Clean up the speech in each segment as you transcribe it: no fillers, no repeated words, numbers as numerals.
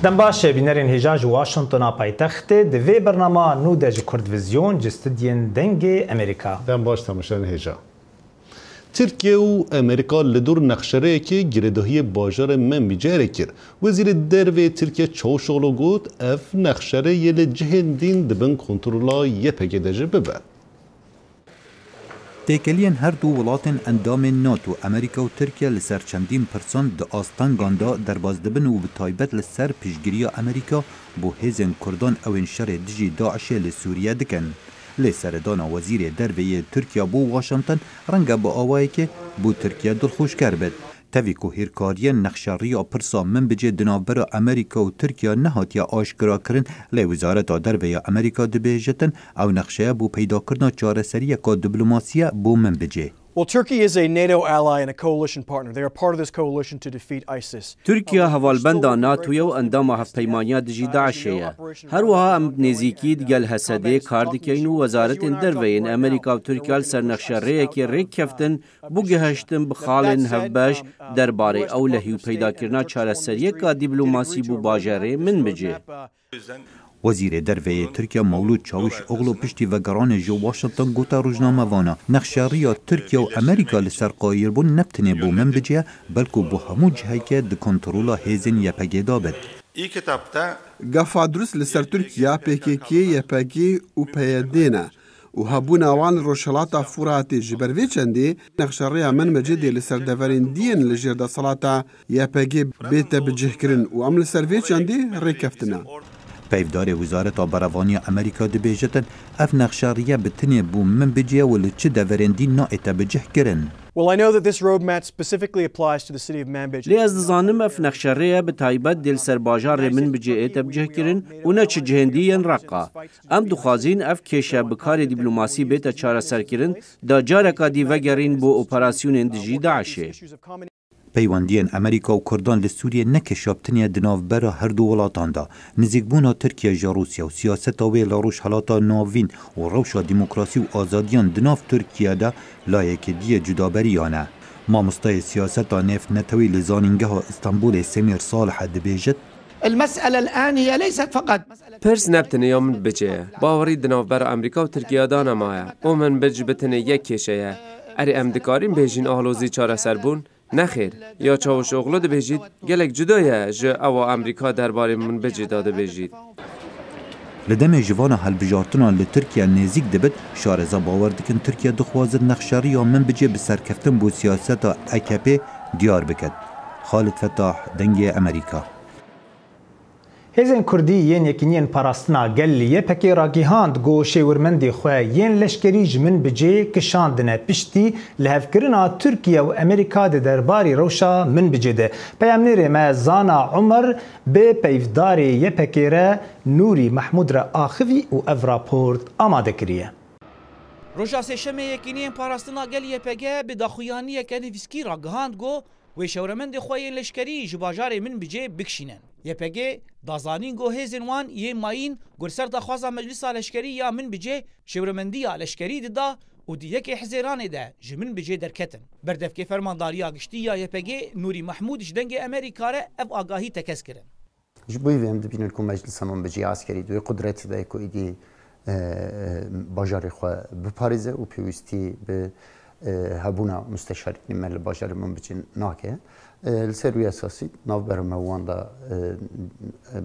دم باشه بینرین هجاج واشنطن پایتخت دوی برنامه نو دج کردویزیون جستدین دنگ امریکا. دم باش تماشان هجا. ترکیه و امریکا لدور نقشره که گردهی باجار من بیجاره کرد. وزیر درو ترکیه چاوشوغلو گفت اف نقشره یل جهندین دبن کنترولا یپگه دجه ببر. تێکەلیان هەردوو وڵاتên ئەندامên ناتۆ ئەمریکا و تورکیا لەسەر چەندین پرسان di ئاستانگاندا دەرباز dibin û bi taybet li ser piştgiriya ئەمریکا بۆ hêzên Kurdan ewên şerê dijî Daişê li Sûriye dikin. Lê seredana wezîrê derveyê Tirkiya bû Washington renge bi awayekê bû Tirkiye dilxweşker bêt. Tevî ku hêrkariyên nexşariya pirsa min bicê di navbera Amerîka û Tirkiya nehatiye aşkirakirin lê Wizareta Derve ya Amerîka dibêjetin ew nexşeya bû peydakirina çareseriyeka diplomasîye bû min bicê. Well, Turkey is a NATO ally and a coalition partner. They are part of this coalition to defeat ISIS. Türkiye hevalbenda NATO'ya û endama hevpeymaniya dijî Daişê ye. Her wiha em nêzîkî digel Hesedê kar dikin û Wezaretên Derveyên Amerîka û Tirkiye li ser nexşereyekê rêk keftin bû gihiştin bi xalên hevbeş derbarê ew lehî û peydakirina çareseriyeka dîplomasî bû bajarê min bicê. Wezîrê derveyê Tirkiya Mevlûd Çavuşoğlu piştî vegeranê ji Washington gota rojnamevana nexşariya Tirkiya û Amerîka li ser qayîrbûn ne tenê bû min bicê belkû bû hemû ciheke di kontrola hêzên YPG da bet. Gefa durist li ser Tirkiya PKK, YPG û PYD ne û hebûna wan rojhilata Furatê ji ber vê çendê nexşariya min bicê dê li ser deverên diyên li jêr desalata YPG bête bicihkirin û em li ser vê çendê rêkeftine. Peyvdarê Wizareta Berevaniya Amerîka dibêjetin ev nexşariye bi tinê bû min bicê û li çi deverên dîn naête bicihkirin. Well, I know that this roadmap specifically applies to the city of Manbij. Lê ez dizanim ev nexşereya bi taybet dêl ser bajarê min bicê ête bicihkirin û ne çi cihendiyên Reqqa. Em dixwazîn ev kêşe bi karê dîplomasî bête çareserkirin da careka dî vegerîn bo operasyonên dijî Daişê. Peywendiyên Amerîka û Kurdan li Sûriye nekeşabtiniye di navbera her du welatan da. Nizîkbûna Tirkiye ji Rûsya û siyaseta wê li rojhilata navîn û rewşa demokrasî û azadiyan di nav Tirkiye de layekê diye cudaberiyan e. Mamostayê siyaseta nêv netewî li zanîngeha İstanbulê Semîr Salih dibêjit المسألة الآن هي ليست فقط پرس نبتنه یا من بجه باوری د ناوبر آمریکا و ترکیه دا نمایه او من بج بتنه یک کشه اری ام دکاریم بیجین آهلوزی چاره سربون نخیر یا چاوشوغلو ده بیجید گلک جدایه جه او امریکا درباره من بجه داده بیجید لدم جوان هلبجارتنا لترکیه نزیک دبد شارزا باور دکن ترکیه دخوازد نخشاری یا من بجه بسرکفتن بو سیاست AKP دیار بکد. خالد فتاح دنگ امریکا. هێزên Kurdî yên yekîniyên parastina gelliyê pekê ragîhand got şêwirmendê xwe yên leşkerî ji min bicê kişandine piştî li hevkirina Tirkiye û Amerîka di derbarê rewşa min bicê de. Peyamnêrê me Zana Umer bê peyvdarê YPG re Nûrî Mehmûd re axivî û ev raport amade kiriye. Roja sêşemê yekîniyên parastina gel YPG bi daxuyaniyeke nivîskî ragihand got wê şewremendê xwe yên leşkerî ji bajarê min bicê bikişînin. YPG dazanîn got hêzên wan yên mayîn gurser daxwaza Meclisa Leşkerî ya min bicê şewremendiya leşkerî dida û di yekê hizêranê de ji min bicê derketin. Berdevkê fermandariya giştî ya YPG Nûrî Mehmûd ji dengê Amerîka re ev agahî tekez kirin. Ji bo vê em dibînin ku Meclisa min bicê askerî duê qudretî de ku êdî bajarê xwe biparêze û pêwîstî bi hebûna müsteşarînê me li bajarê min bicê nake. Li ser wî esasî navbera me wan da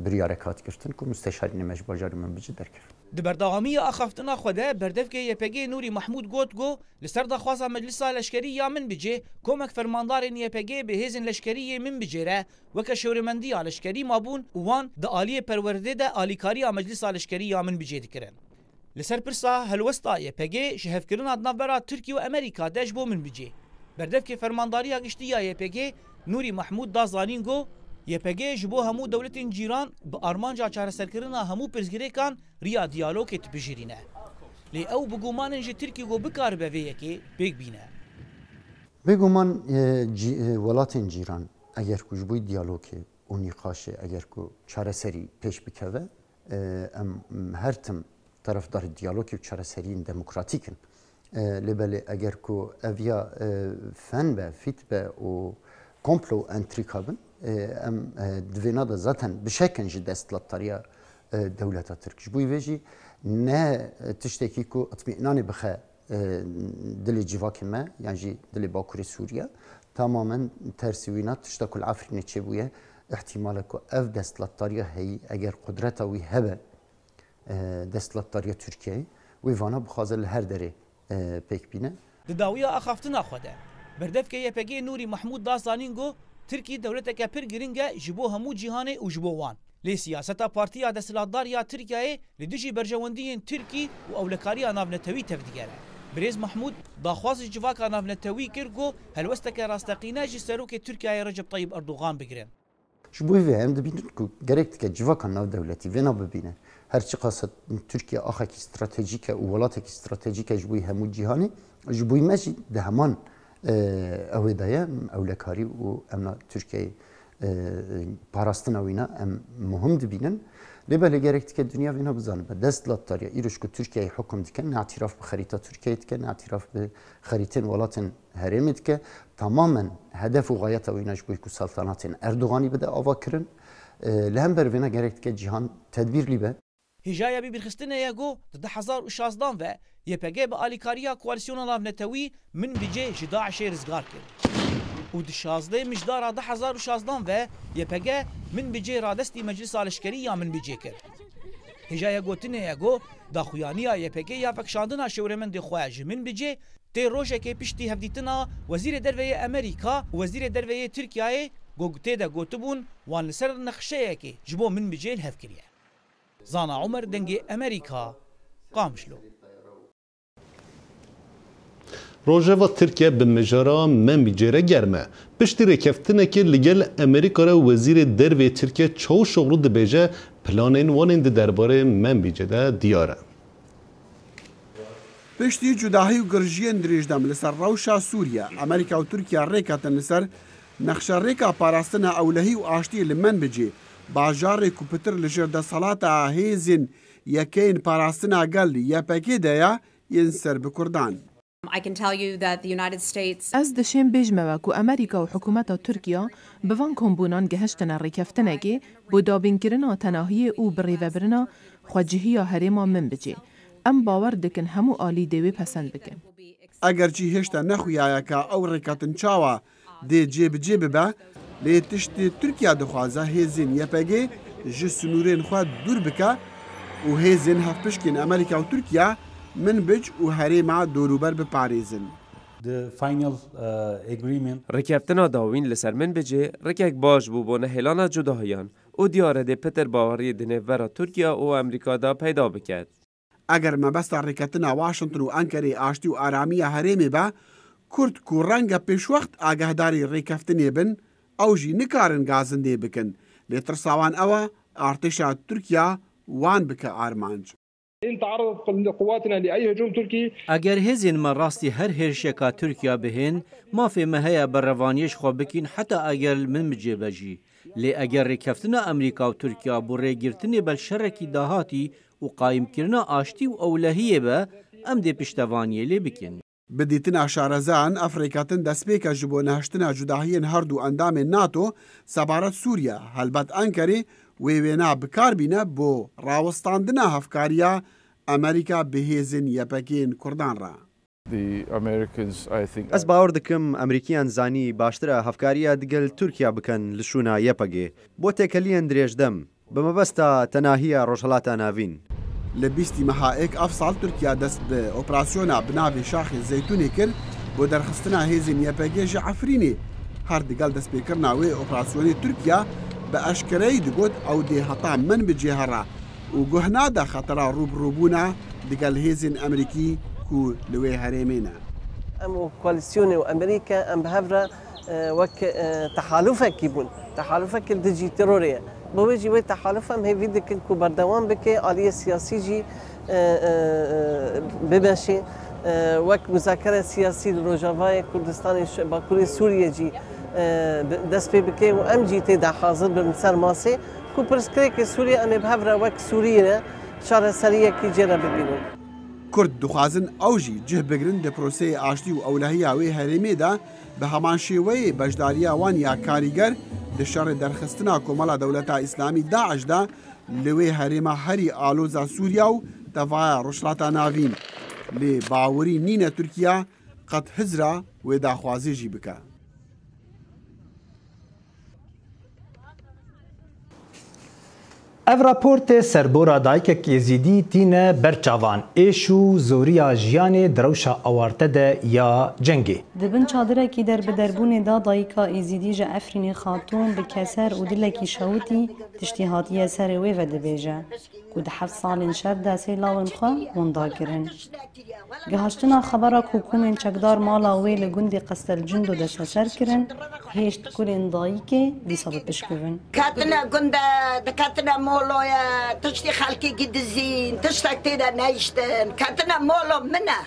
biryarek hat girtin ku müsteşarînê me ji bajarê min bicê derkevin. Di berdewamiya axaftina xwe de berdevkê YPG Nûrî Mehmûd got li ser daxwaza Meclisa Leşkerî ya min bicê komek fermandarên YPG bi hêzên leşkeriyê min bicê re weke şewremendiya leşkerî mabûn û wan di aliyê perwerdê de alîkariya Meclisa Leşkerî ya min bicê dikirin. Li ser pirsa helwesta YPG ji hevkirina navbera Tirkiye û Amerîka de ji bo min bicê. Berdevkê fermandariya giştî ya YPG Nûrî Mehmûd da zanîn got YPG ji bo hemû dewletên cîran bi armanca çareserkirina hemû pirsgirêkan riya diyalogê dibijîrîne. Lê ew bi gumanên ji Tirkiye got bikaribe vê yekê pêk bîne. Bêguman welatên cîran eger ku ji bo diyalogê û nîqaşê eger ku çareserî pêş bikeve em her tim tarafdarî diyalogê û çareseriyên demokratîk in. Lêbelê eger ku ev ya fen be, fît be û komplo entrîka bin ام دوینا دا زاتن بشکن جی دستلاتاریا دولتا ترکش بوی ویجی نه تشتکی کو اطمئنان بخه دل جواک ما یعنی جی دل باکوری سوریا تماما ترسیوینات تشتکل عفرینی چه بویه احتماله که اف دستلاتاریا هی اگر قدرتا وی هبه دستلاتاریا ترکیه وی وانا بخوازل هر دره پیک بینه داویا اخافتنا خوده بردف که YPG نوری محمود دازانینگو ترکی دولتك پر گرنگه جبو همو جهانه و جبو وان لی سیاستا پارتیا دستلاتداریا ترکیه لدجی برجواندین ترکی و اولکاریا نافنتوی تفدیگره بريز محمود داخواز جواكا نافنتوي كيرغو هلوستك راستقينا جي سروك تركيا رجب طيب اردوغان بگرن شبوي فهم دبين كو جريكت جواكا ناف دولتي فينا ببينه هر چی قصد ترکیه آخه استراتژیکه و ولات استراتژیکه جبوی همو جهانی جبوی ماشي ده همان اویدایه اولکاری و امنا ترکیه پاراستنا وینا ام مهم دبینن لبه لگرکت که دنیا وینا بزانه به دست لاتاریا ایروش که ترکیه حکم دکن اعتراف به خریطه ترکیه دکن اعتراف به خریطه ولات هرمی دکن تماما هدف و غایت وینا جبوی که سلطنات اردوغانی بده آوا کرن لهم بر وینا گرکت که جهان تدبیر لیبه هجايا ببرخستنا ياغو ضد 2016 و YPG بآليكاريا كواليسيون نافنتوي من بيجي جداع شي رزقار كر ود 16 مجدار 2016 و YPG من بيجي رادستي مجلس العسكرية من بيجي كر هجايا غوتنا ياغو داخويانيا YPG يا فكشاندنا شورمن دي خواج من بيجي تي روجه كي بيشتي هفديتنا وزير درويه امريكا وزير درويه تركيا غوتي دا غوتبون وان لسر نقشه كي جبو من بيجي الهفكريه زانا عمر دنگی امریکا قامشلو روجاوا ترکیه به مجارا من بیجره گرمه پشتی رکفتنه که لگل امریکا را وزیر دروی ترکیه چو شغلو دبیجه پلانین وانین درباره من بیجه دیاره پشتی جداهی و گرژین دریجدم لسر روشا سوریا امریکا و ترکیه ریکاتن لسر نقشه ریکا پاراستن اولهی و آشتی لمن بجی باجار کوپتر لجر د صلات هیزن یکین پاراستنا گل YPG دیا ینسر بکردان I can tell you that the United States از دشین بجمه کو امریکا و حکومت ترکیه بوان کمبونان گهشتن ریکفتنگی بو دابین کرنا تناهی او بریو برنا خواجهی هریما من بجی ام باور دکن همو آلی دیوی پسند بکن اگر چی هشتا نخویایا که او ریکاتن چاوا دی جیب با لی تشتی ترکیه دخوازه هیزین YPG جی سنورین خواه دور بکه و هیزین هف پشکین امریکا و ترکیه من بج و هریما دوروبر بپاریزن. رکفتنا داوین لسر من بجه رکک باش بو بونه هلانا جداهیان او دیاره ده پتر باوری دنورا ترکیه و امریکا دا پیدا بکد. اگر مبستا رکتنا واشنطن و انکری آشتی و آرامی هریمی با کرد کو رنگ پیش وقت آگهداری رکفتنی بن او جی نکارن گازنده بکن لترساوان اوا ارتشا ترکیه وان بک آرمانج إن تعرضت قواتنا لأي هجوم تركي اگر هزین من راستی هر هرشکا ترکیه بهن ما في مهیا بروانیش خو بکین حتی اگر من مجبجی لی اگر رکفتنا امریکا و ترکیه بو ریگرتنی بل شرکی دهاتی و قایم کرنا آشتی و اولهیه با ام دی پشتوانیه لی بکن بدیتنا شارزان افریقاتن دسپیکا جبو نهشتنا جداهین هردو اندام ناتو سبارت سوریا هلبت انکری وینا بکار بینه بو راوستاندنا هفکاریا امریکا بهیزن YPG کردان را. از باور دکم امریکیان زانی باشتره هفکاریا دگل ترکیه بکن لشونا YPG بو تکلیان دریجدم بمبستا تناهی روشلاتا ناوین. لبیستی مهائک افصال ترکیه دست به اپراسیونا بناوی شاخ زیتونی کرد بو درخستنا هیزن YPG جعفرینی هر دگل دست بکرنا وی اپراسیونی ترکیه بأشكري دقود أو دي هطا من بجهرة وقهنا دا خطرا روبونا دقال هيزن أمريكي كو لوي هريمينا أم كواليسيوني وأمريكا أم بهفرة وك تحالفك كيبون تحالفك الدجي تيرورية بوجي وي تحالف أم هي فيدك كو بردوان بكي آلية سياسي جي بمشي وك مذاكرة سياسي لروجافاي كردستاني باكوري سوريا جي دست پی بکه و ام جی تیدا حاضر بر سر ماسه کو پرسکری که سوریه ام بهفره وک سوریه شهر سریه کی جرا ببینن کورد دخوازن ئەو ژی جه بگرن لە پرۆسەی ئاشتی و ئەولەهیە وێ هەرێمێدا بە هەمان شێوەیە بەشداریە وان یا کاریگەر لە شەڕێ دەرخستنا کۆمەڵە دەوڵەتە ئیسلامی داعشدا لەوێ هەرێمە هەری ئالۆزا سووریا و تەڤایە ڕۆژهەڵاتە ناوین لێ باوەری نینە تورکیا قەت هزرا وێ داخوازێژی بکە. ev raportê serbora dayikek Êzîdî tîne berçavan êş û zoriya jiyanê di rewşa awarte de ya cengê. Di bin çadirekî derbederbûnê da dayika Êzîdî ji Efrînê Xatûn bi keser û dilekî şewitî tiştî hatiye serê wê ve dibêje ku di heft salên şer de sê lawên xwe wenda kirin. Gihaştina xebera ku komên çekdar mala wê li gundê Qestelcindo de seser kirin, hêj kulên dayîkê dîsa bipişkivin. Katine gunde dikatine moloya tiştî xelkekî dizîn, tiştek tê de neyiştin, katine molo min e.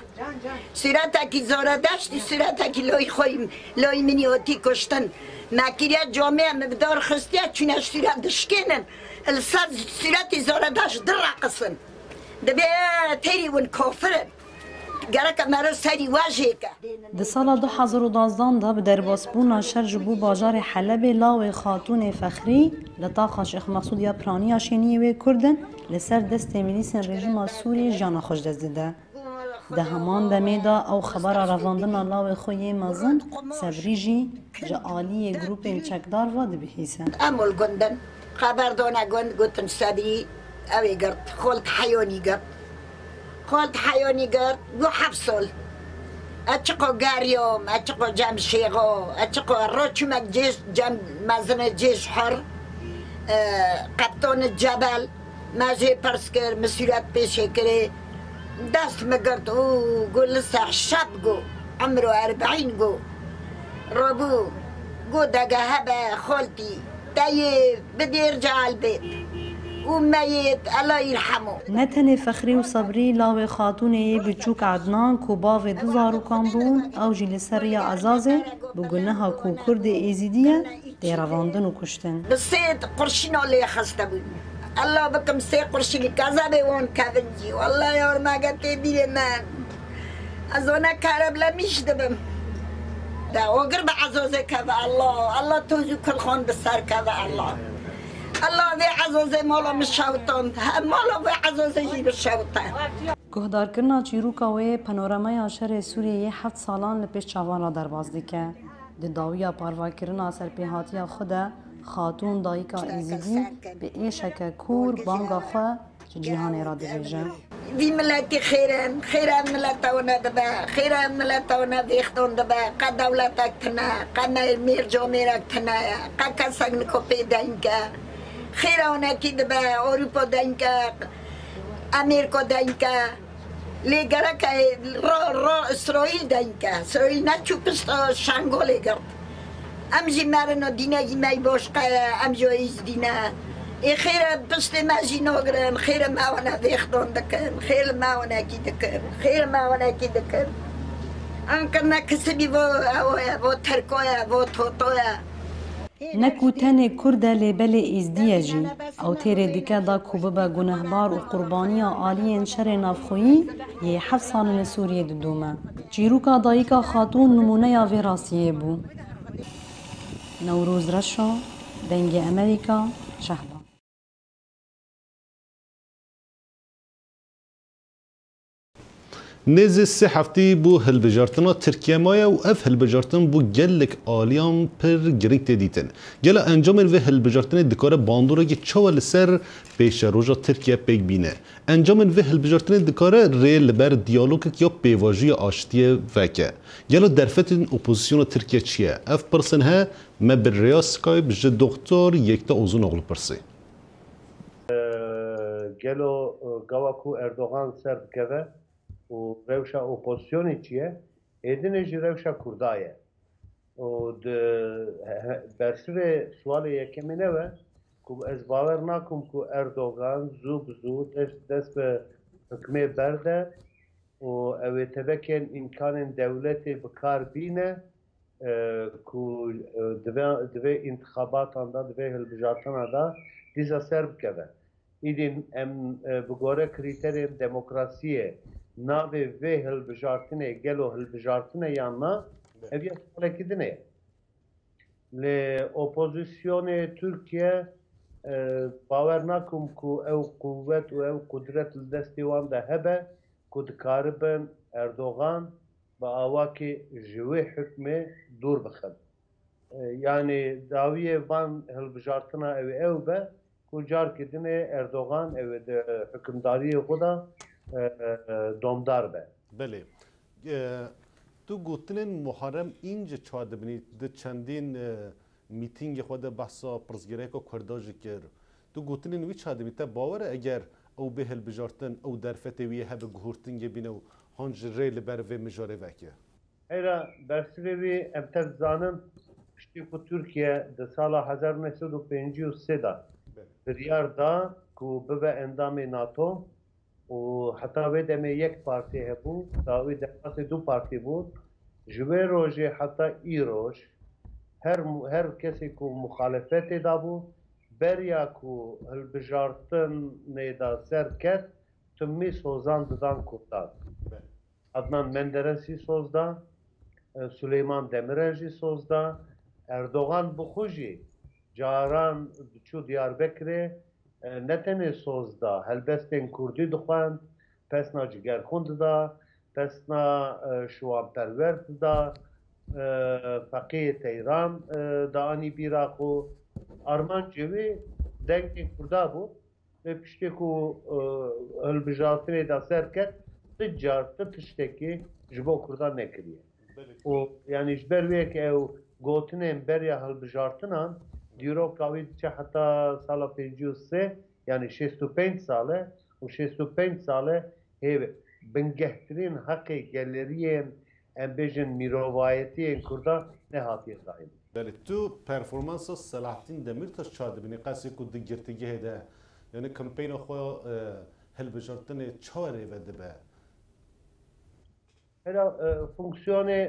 Sûretekî zoredeştî, sûretekî loy xwe loy minî otî kuştin. Mekiriye camiye me bi dar xistiye çûne sûret dişkênin. Li ser sûretî zoredeş diraqisin. Dibe têrî win kofirin. Gerek mero serî wajêke. Di sala 2012 da bi derbasbûna şer ji bo bajarê Helebê lawê Xatûnê Fexrî li taxa Şêx Mesûd ya Piraniya şeniyê wê Kurdin li ser destê milîsên rejîma Sûriyê jana xwe ji dest dide. Di heman demê da ew xebera revandina lawê xwe yê mezin sebrî jî ji aliyê grûpên çekdar ve dibihîse. Em ol gundin xeberdona gund gotin sebrî ew ê girt xolt heyonî girt. خالد حیانی گرد گو حبسول اچقو گریوم اچقو جم شیغو اچقو روچمک جیش جم مزن جیش حر قبطان جبل مجه پرس کر مسیرت پیشه کره دست مگرد او گو لسه شب گو عمرو 40 گو ربو گو دگه هبه خالتی تایه بدیر جال بید وميت الله يرحمه. نتنه فخری و صبری لاوی خاتونê bi çûk Ednan ku bavê du zarokan bûn ew jî li ser ya ezazê bi guneha ku Kurdê Êzîdî ye tê revandin û kuştin. Bi sê qurşîna lê xiste bûn. Allah bikim sê qurşînî kazabê wan kevin jî. Wallahi yormage tê bîrê me. Ez ona kare bile miş dibim. Da o gir bi ezazê keve Allah. Allah tozû kulxan bi ser keve Allah. الله وی عزوزه مالا مشاوتان مالا وی عزوزه جی بشاوتان گهدارکرنا چیروکا وی پانورامای شر سوریه 7 سالان لپیش چاوان را درباز دیکه دی داویا پارواکرنا سرپیهاتیا خدا خاتون دایکا ایزیدی به ایشک کور بانگا خوا جهان را دیجه وی ملتی خیرن خیرن ملتاونا دبا خیرن ملتاونا ویختون دبا قد دولتک تنا قد میر جامعرک تنا قد کسک نکو پیدنگه خیره اونکی دبا اروپا دنکه امریکا دنکه لیگره که را اسرائیل دنکه اسرائیل نچو پستا شنگالی گرد امجی مرنا دینه می باشقه امجا ایز دینه ای خیره پست مجی ناگرن خیره موانه ویختان دکن خیره موانه کی دکن خیره موانه کی دکن انکر نکسبی و ترکایه و توتایه نکو تنه کرده لیبل ایزدیه جی او تیره دیکه دا کو ببا گنهبار و قربانی آلین شر نافخویی یه 7 سال سوریه دومه چیروکا دایکا خاتون نمونه یا ویراسیه بو نوروز رشا دنگ امریکا شهبان نزی 3 هفته بو هلبجارتنا ترکیه مایه و اف هلبجارتن بو گلک آلیان پر گرینگ تدیتن گل انجام و هلبجارتن دکاره باندوره که چوال سر پیش روژا ترکیه پیک بینه انجام و هلبجارتن دکاره ریل بر دیالوگ یا پیواجی آشتیه وکه گل درفت اپوزیسیون ترکیه چیه اف پرسن ها ما بر ریا سکایب جه دکتر یکتا اوزون اغلو پرسی گلو گواکو اردوغان سر بکوه و روشا اپوزیسیونی چیه؟ ایدنه جی روشا کردایه و برسر سوال یکمینه و که از باور نکم که اردوغان زود دست به حکمه برده و اوی تبکن امکان دولت بکار بینه که دوی انتخابات آنده دوی هلبجارتان آنده دیزا سر بکوه ایدین بگوره کریتریم دموکراسیه navê vê hilbijartinê gelo hilbijartinê yan na ev ya salekî din e. Lê opozisyonê Tirkiye bawer nakim ku ew quvvet û ew qudret li destê wan de hebe ku dikaribin Erdogan bi awakê ji wê hikmê dûr bixin. Yani dawiyê van hilbijartina ew ew be ku carkê dinê Erdogan ew di hikimdariyê xwe da domdar be. Belê. Tu gotinên Muharrem înce çar dibînî di çendîn mîtingê xwe de behsa pirsgirêka Kurda jî kir. Tu gotinên wî çar dibî te bawer e eger ew bê hilbijartin ew derfetê wî hebe guhurtingê bîne û hon ji rê li ber vê mijarê veke. Hêra bersivê wî em te dizanin piştî ku Tirkiye di sala 1953 da biryar da ku bibe endamê NATO û heta wê demê yek partî hebû, dawî depasê du partî bû, ji wê rojê heta îroj her kesê ku muxalefetê dabû, berya ku hilbijartinê da ser ket, timî sozan didan Kurdan. Adnan Menderesî soz da, Süleyman Demirel jî soz da, Erdogan bi xwe jî caran diçû Diyarbekirê ne tenê soz da, helbestên Kurdî dixwend, pesna cigerxwin dida, pesna şiwanperwer dida, feqîyê Teyran da anî bîra xwe, armancê wê dengên Kurda bû ve piştî ku hilbijartinê da ser ket, ti car ti tiştekî ji bo Kurdan nekiriye. û yani ji ber wê ew gotinên berya hilbijartinan dîrok wî diçe heta sala 53 yani 65 sale û 65 sale hêv bingehtirîn heqê geleriyên em bêjin mirovayetiyên Kurda nehatiye dayîn. Belê tu performansa Selahattin Demirtaş çar dibînî qesê ku di girtîgehê de yani kampeyna xwe hilbijartinê çarê ve dibe. Hera fonksiyonê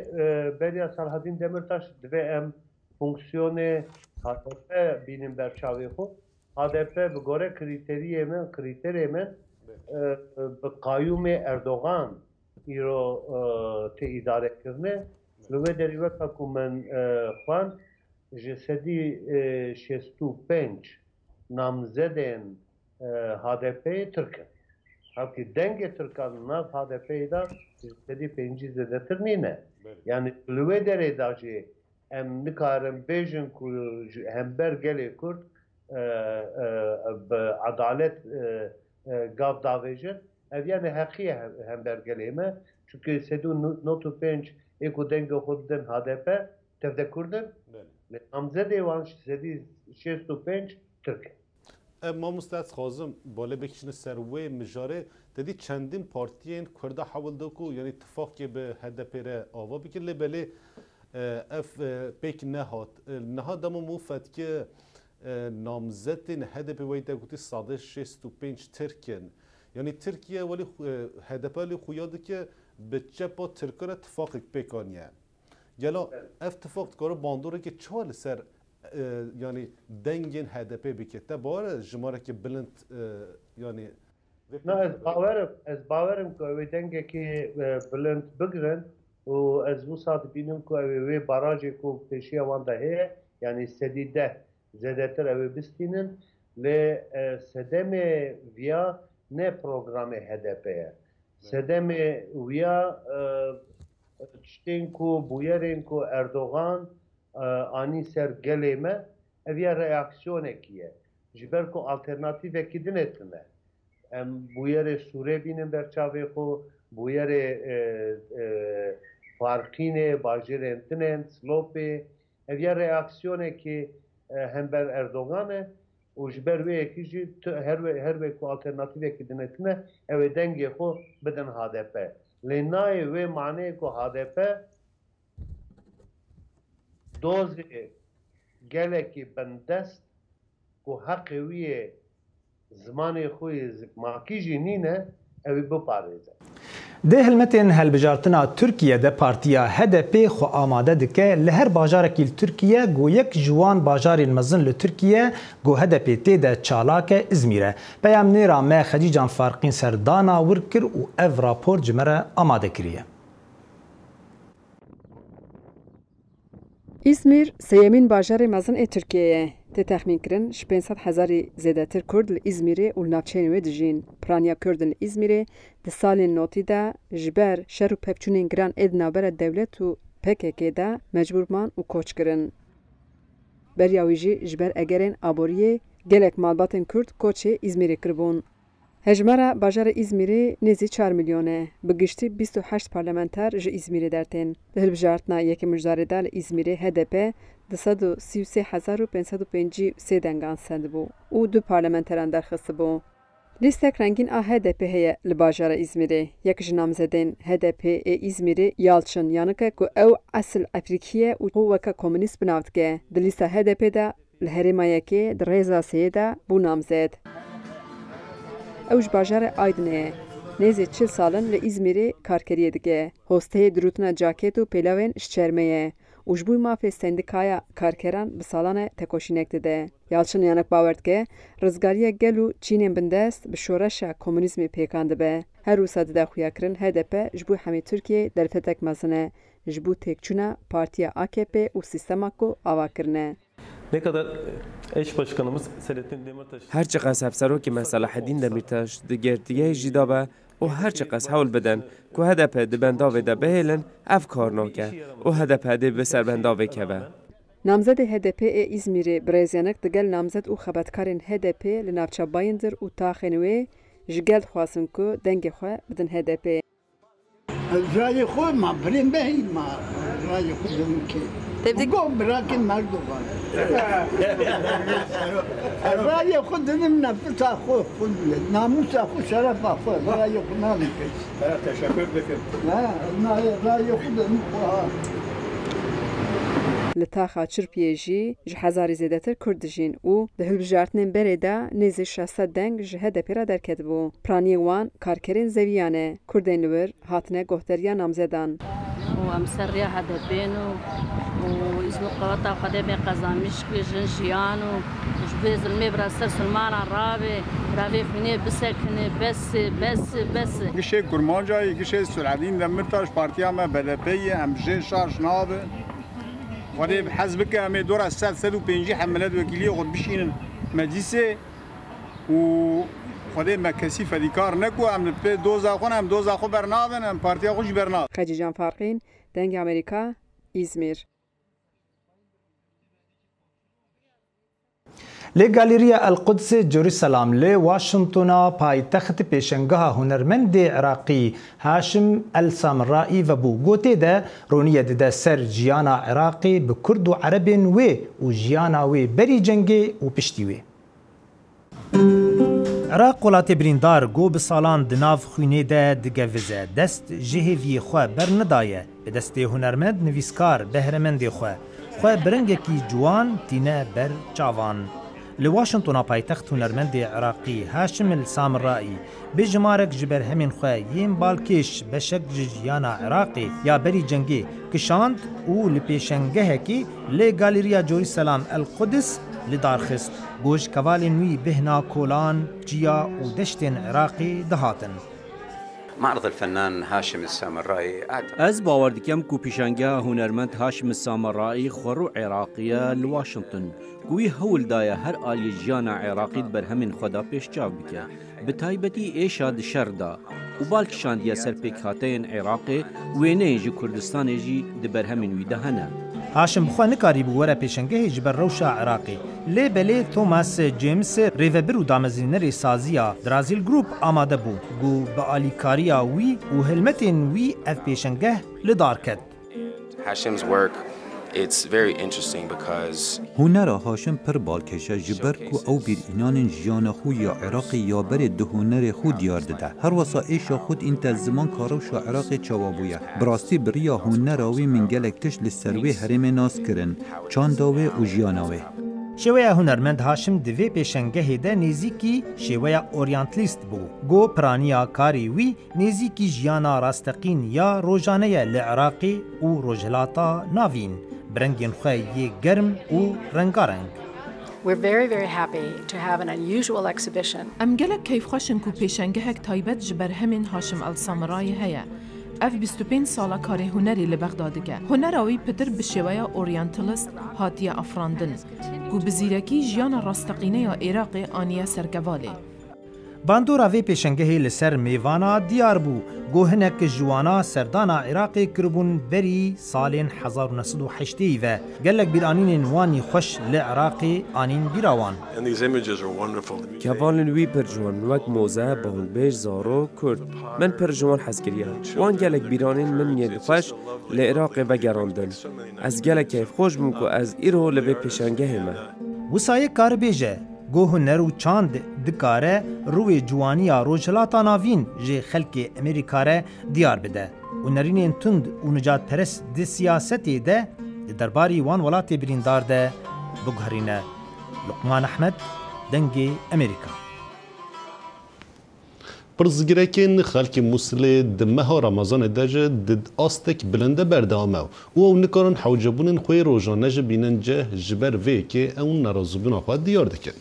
berya Selahattin Demirtaş divê em fonksiyonê HDP bînin berçavê xwe. HDP bi gore kriterê min bi qayyûmê Erdogan îro tê îdarekirinê li wê derî weka ku min xwend ji sedî 65 namzedên HDP'yê Tirk in. Halbuki dengê Tirkan nav HDP'yê da sedî pêncî zêdetir nîne. Yani li wê derê da jî em nikarin bêjin ku hember gelê Kurd bi edalet gav davêjin, ev yani heqiye hember gelê me. Çünkü sedû 95 ê ku dengê xwe didin HDP tevde Kurdin. Namzedê wan sedî 65 Tirk in. Mamoste ez xwazim balê bikişine ser wê mijarê dedî çendîn partiyên Kurda hewil da ku yani tifaqê bi HDP re ava bikir lê belê ev pêk nehat. Niha dema mû fetke namzetên HDP wê de gotî sadê 65 Tirkin. Yani Tirkiye welî HDP lê xuya dike bi çepa Tirkan re tifaqek pêk aniye. Gela ev tifaq dikare bandorekê çar li ser yani dengên HDP bike te bawer jimarekî bilind yani ez bawerim ku ew dengekî bilind bigirin û ez wisa dibînim ku ew wê barajê ku pêşiya wan de heye yani sedî deh zêdetir ew ê bistînin lê sedemê viya ne programê HDP ye. Sedemê wiya tiştên ku bûyerên ku Erdogan anî ser gelê me ev ya reaksiyonekî ye. Ji ber ku alternatîvekî dinetine. Em bûyerê Sûrê bînin berçavê xwe, bûyerê Farqînê, bajêrên Tinên, Silopê, ev ya reaksiyonekî hember Erdogan e û ji ber wê yekî jî her wê ku alternatîvekî dinetine ew ê dengê xwe bidin HDP. Lê nayê wê maneyê ku HDP dozê gelekî bindest ku heqê wî yê zimanê xwe yê zikmakî jî nîne ew ê biparêze. ده هلمتین هلبجارتنا ترکیه ده پارتیا HDP خو آماده دکه لهر باجارکی ترکیه گو یک جوان باجارین مزن لترکیه گو HDP تی ده چالاک ازمیره. پیام نیرا ما خدیجان فارقین سردانا ورکر و اف راپور جمره آماده کریه. İzmir سیمین باجار مزن ترکیه ته تخمین کرن 500,000 زیادتر کرد لإزمیره و نافچین و دجین. پرانیا کردن لإزمیره ده سالین نوتی ده جبر شر و پپچونین گران ادنا بر دولت و PKK ده مجبور مان و کوچ کرن. بریاویجی جبر اگرین آبوریه گلک مالباتن کرد کوچه إزمیره کربون. هجمارا باجار İzmir'e nezi 4 milyone. Bugüştü 28 parlamenter ji İzmir'e derten. Hilbjartna yeki müjdareda İzmir'e HDP 233,505 dengan sendbu. U du parlamenteran derxisi bu. Listek rengin a HDP heye li bajara İzmir'e. Yek ji namzedên HDP İzmir'e Yalçın yanıke ku ew asıl Afrikiye u weka komünist binavdike. Di lîsta HDP'da li herêma yekê di rêza sêyê de bû namzed. اوج باجار آیدنه نزد 40 سالن ل İzmir'e karkeriye dike. Hosteye durutuna jaket و پیلاوین شچرمه. Ujbuy mafya sendikaya karkeran bi salane tekoşinekte de. Yalçın yanık baverdke rizgariya gelu Çinên bindest bi şoreşa komünizmi pêkandı be. Her wisa de xuya kirin HDP ji bo hemî Tirkiye derfetek mezine. Ji bo têkçûna Partiya AKP û sistema ku ava kirine. Ne kadar eş başkanımız Selahattin Demirtaş. هر چقدر افسروکی صلاح الدین دمیرتاش دگرتیه جیدابه و هر چقدر حول بدن که هدف دبنداوی ده بهلن افکار ناکه و هدف ده به سربنداوی که به. نامزد HDP İzmir'e برزیانک دگل نامزد و خبرکارین HDP لنافچه بایندر و تاخنوی جگل خواستن که دنگ خواه بدن HDP. رای خود ما بریم بهیم ما رای خود که بگم براکن مردمان رای خود دنم نفس خود ناموس خود شرف خود رای خود نمیکش تشکر بکن نه رای خود نمیخواه لتاخا چرپیجی ج هزاری زیادتر کردجین او ده هلبجارتنین بره دا نزی 600 دنگ ج HDP را درکت بو. پرانی وان کارکرین زویانه کردین لور هاتنه گوهتریا نامزدان. و امسریا HDP نو و اسم قوتا خدا به قزامیش که جنشیان و جبه ظلمه برا سر سلمان راوی خونه بسکنه بس گشه کرمانجای گشه سرعدین دمرتاش پارتیا ما بلپی امجه شارش نابه خدا حزبك هم دور السال 150 حملات وكيلية خد بشين مجلسه و خدا ما كسي فديكار نكو هم دوزا خون هم دوزا خو برنامن هم بارتيا خوش برنامن. خديجان فارقين دنگ أمريكا إزمير. لگالریا القدس جروسلام ل واشنطن پایتخت پیشنگاه هنرمند عراقی هاشم السامرایی و بو گوته ده رونیه ده سر جیانا عراقی به کرد و عربین و جیانا و بری جنگی و پشتی وی. عراق ولات بریندار گو به سالان دناف خوینه ده دگوزه دست جهوی خواه برندایه به دست هنرمند نویسکار بهرمند خواه برنگکی جوان تینه بر چاوان. لواشنطن پایتخت هنرمند عراقی هاشم السامرایی بجمارک جبر همین خواه بالکش بشک جیانا عراقی یا بری جنگی کشاند و لپیشنگه کی لگالریا جروسلام القدس لدارخست گوش کوال نوی بهنا کولان جیا و دشتین عراقی دهاتن. معرض الفنان هاشم السامرایی از باور دکم کو پیشنگه هنرمند هاشم السامرایی خورو عراقیه لواشنطن گوی هول دایه هر آلی جیانا عراقی بر همین خدا پیش چاو بکه به تایبتی ایشاد شردا و بالکشاندیه سر پیکاتین عراقی وینه جی کردستان جی دبر همین وی دهنه. هاشم خو نکاری بو وره پیشنگه جبر روشا عراقی لی بلی توماس جیمز ریوبر و دامزینر سازیا درازیل گروپ آماده بو گو با آلیکاریا وی و هلمتین وی اف پیشنگه لدار کد. Hashim's work it's very interesting because هنر هاشم پر بالکشه جبر کو او بیر اینان جیان خو یا عراقی یا بر ده هنر خود دیار ده هر وسا ایشا خود این زمان کارو شا عراقی چوابویه براستی بریا هنر آوی من گلکتش لسروی حرم ناس کرن چانداوی و جیاناوی شێوەیە هونەرمەند هاشم divê pêşengehê de nêzîkî şêweya oryantlîst bû. Got piraniya karê wî nêzîkî jiyana rasteqîn ya rojane ye li Iraqê û rojhilata navîn, bi rengên xwe yê germ û rengareng. We're very, very happy to have an unusual exhibition. Em gelek keyfxweşin ku pêşengehek taybet ji ber hemên Haşim Elsamirayê heye. Ev 25 sala karê hunerê li Bexda dike. Hunera wî pitir bi şêweya oryantalist hatiye afrandin, ku bi zîrekî jiyana rasteqîneya Êraqê aniye serkevalê. Bandora vê pêşengehê li ser mêvana diyar bû. Got hinek jiwana serdana Iraqê kiribûn berî salên 1980 ve gelek bîranînên wanî xweş li Iraqê anîn bîra wan. Kevalên wî pir ciwan wek moze, bandbêj, zaro, Kurd. Min pir ciwan hez kiriye. Wan gelek bîranên min yên xweş li Iraqê vegerandin. Ez gelek keyfxweş bûm ku ez îro li vê pêşengehê me. Wisayê karibêje got huner û çand dikare rûyê ciwaniya rojhilata navîn jê xelkê Amerîka re diyar bide. Hunerînên tund û nicatperest di siyasetê de di derbarî wan welatê birîndar de biguherîne. Luqman Ehmed, Dengê Amerîka. Pirzgirêkên xelkê Musilê di meha Ramazanê de jî di astek bilinde berdewam û ew nikarin hewcebûnên xwe rojane jî bînin cih ji ber vê yekê ew nerazîbûna xwe diyar dikin.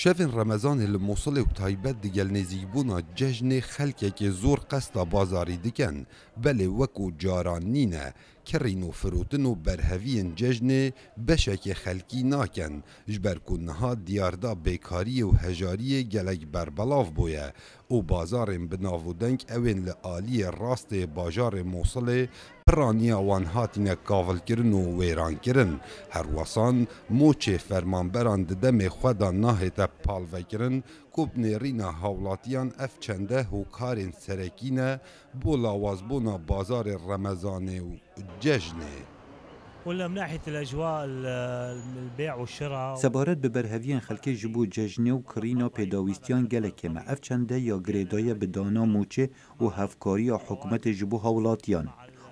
Şevên Remezanê li Mosulê û taybet di gel nêzîkbûna cejnê xelkekê zor qesta bazarî dikin, belê wekû caran nîne, kerîn û firotin û berheviyên cejnê beşekê xelkî nakin, ji ber ku niha diyarda bêkariyê û hejariyê gelek berbelav bûye û bazarên bi nav û deng ewên li aliyê rastê bajarê Mosulê piraniya wan hatine kavilkirin û wêrankirin. Herwesan moçê fermanberan di demê xwe de nahête palvekirin ku nêrîna hewlatiyan ev çende hûkarên serekî ne bo lawazbûna bazarê Remezanê û cejnê. Sebaret bi berheviyên xelkê ji bo cejnê û kirîna pêdawîstiyan gelekê me. Ev çende ya girêdaya bi dana moçê û hevkariya hikûmetê ji bo hewlatiyan.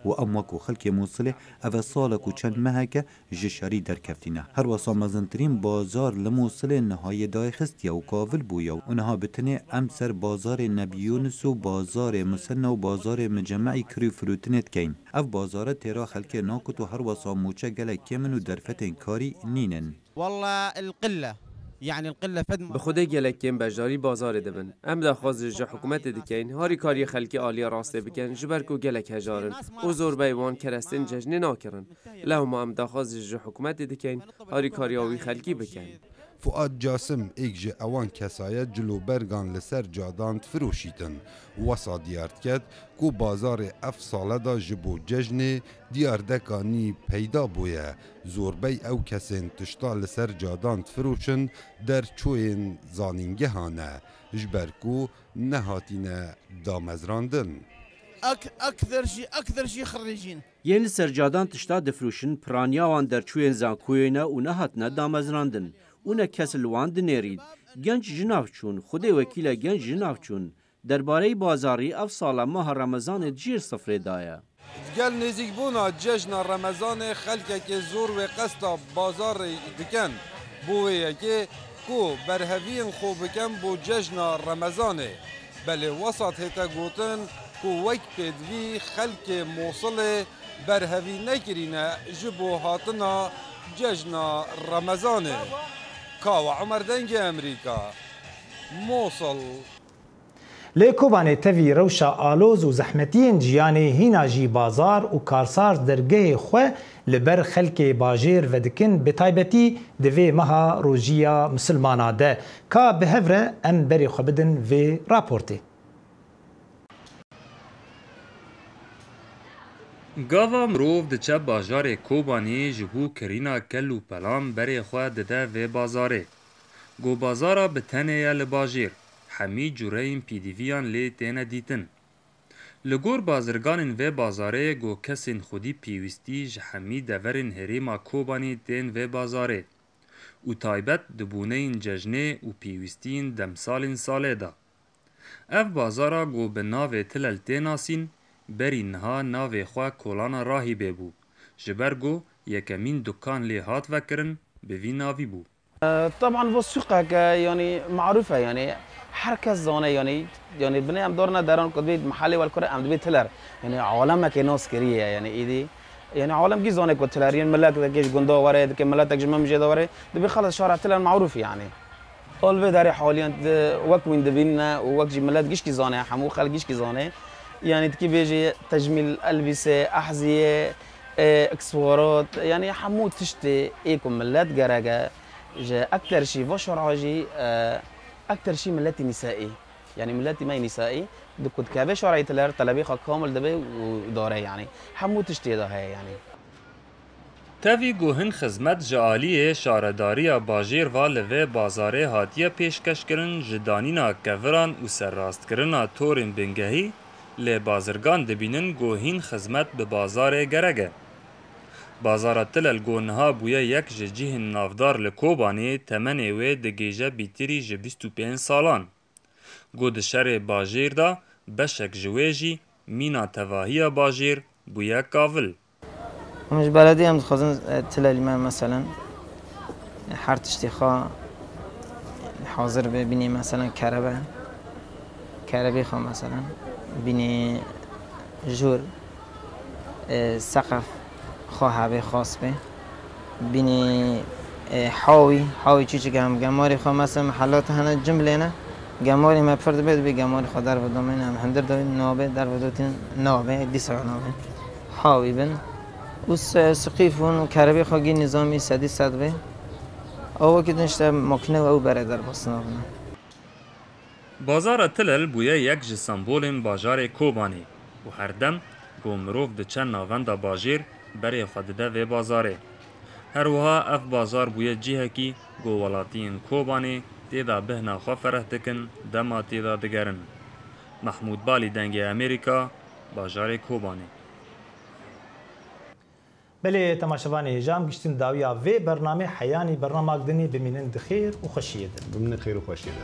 و ام وکو خلک موصله او سالک و چند مهکه جشاری درکفتینه. هر وسا مزنترین بازار لموصله نهای دای خستیا و کاول بویا و نها بتنه ام سر بازار نبیونس و بازار مسنه و بازار مجمعی کری فروتنت کین. اف بازار تیرا خلک ناکت و هر وسا موچه گله کمن و درفتن کاری نینن. والله القله يعني القله فد بخوده گلکیم بجاری بازار دبن ام دخواز ج حکومت دکین هاری کاری خلکی عالی راسته بکن جبرکو گلک هجارن و زور بیوان کرستن ججن ناکرن لو ما ام دخواز ج حکومت دکین هاری کاری آوی خلکی بکن. فؤاد جاسم ایک جه اوان کسایت جلو برگان لسر جادان فروشیتن وسا دیارد کد کو بازار اف ساله دا جبو ججن دیاردکانی پیدا بویه زوربی او کسین تشتا لسر جادان فروشن در چوین زانینگه هانه جبرکو نهاتینه دامزراندن. اکثر شی خریجین یعنی سرجادان تشتا دفروشن پرانیاوان در چوین زانکوینه و نهاتنه دامزراندن اونه کسل وان دنیرید گنج جناف چون خود وکیل گنج جناف چون درباره بازاری اف سال ماه رمضان جیر صفر دایه گل نزیک بونا جشن رمضان خلک که زور و قصد بازار دکن بویه که کو برهوین خوب کن بو جشن رمضان بله وسط هتا گوتن کو وک پدوی خلک موصل برهوی نکرینه جبو هاتنا جشن رمضان کاو عمر دنگ امریکا موصل لێکۆبانێ تەوی ڕەوشە ئالۆز و زەحمەتیên جیانê hîna jî bazar û karsar dergehê xwe li ber xelkê bajêr vedikin bi taybetî di vê meha rojiya misilmana de ka bi hev re em berê xwe bidin vê raportê. Gava mirov diçe bajarê Kobanî ji bo kirîna kel û pelan berê xwe dide vê bazarê. Got bazara bi tenê ye li bajêr. Hemî cûreyên pîdîviyan lê têne dîtin. Li gor bazirganên vê bazarê got kesên xwedî pêwîstî ji hemî deverên herêma Kobanî tên vê bazarê û taybet di bûneyên cejnê û pêwîstiyên demsalên salê da. Ev bazara got bi navê Tilel tê nasîn, berî niha navê xwe Kolana Rahîbê bû, ji ber got یکمین دکان لی هات وکرن به وی ناوی بو. طبعا والسوق يعني معروفه يعني حركه زونه يعني بني ام دورنا داران كدبي محلي والكره ام دبي تلر يعني عالم كناس كريه يعني ايدي يعني عالم جي زونه كتلر يعني ملاك دكيش غوندو ورا دك ملاتك جمم مجيد ورا دبي خلص شارع تلر معروف يعني اول داري حاليا وقت وين دبينا وقت جي ملات جيش كي زونه حمو خل جيش كي زونه يعني تكي بيجي تجميل البسه احذيه اكسسوارات يعني حمو تشتي ايكم ملات جراجا اكثر شيء فشر عاجي اكثر شيء ملاتي نسائي يعني ملاتي ماي نسائي دكت كابي شرعي تلر طلبي كامل دبي وداره يعني حمو تشتي ده يعني تاوی گوهن خدمت جعالیه شارداری باجیر و لوه بازاره هاتیه پیشکش کرن جدانینا کوران و سرراست کرنا تورین بنگهی لی بازرگان دبینن گوهین خدمت به بازار گرگه. بازار تلل گونها بویا یک جیه نافدار لکوبانی تمنی و دگیجه بیتری جه 25 سالان. گود شر باجیر دا بشک جویجی مینا تواهی باجیر بویا کاول. مش بلدي هم خازن تلالي ما مثلا حرت اشتخاء حاضر ببيني مثلا كهرباء خا مثلا بيني جور سقف خواهبه خاص به بيني حاوي چیچی که هم گماری خوا مثلا محلات هنه جمله نه گماری ما فرد بید بی گماری خوا در ودامین هم هندر دوید نابه در ودوتین نابه دیسا نابه حاوی بن و سقیفون و کربی خواهی نظامی سدی صدوه او که دنشته مکنه و او بره در بسنا بنا. بازار تلل بویا یک جسامبول باجار کوبانی و هر دم گومروف ده چند ناوند باجیر بره خودده و بازاره. هر وها اف بازار بویا جیه کی گو ولاتین کوبانی تیدا بهنا خواه فرح دکن دما تیدا دگرن. محمود بالی دنگ امریکا باجار کوبانی. بله تماشاوان جام گشتن داویا و برنامه حیانی برنامه گدنی بمینن دخیر و خوشیده. بمن خیر و خوشیده.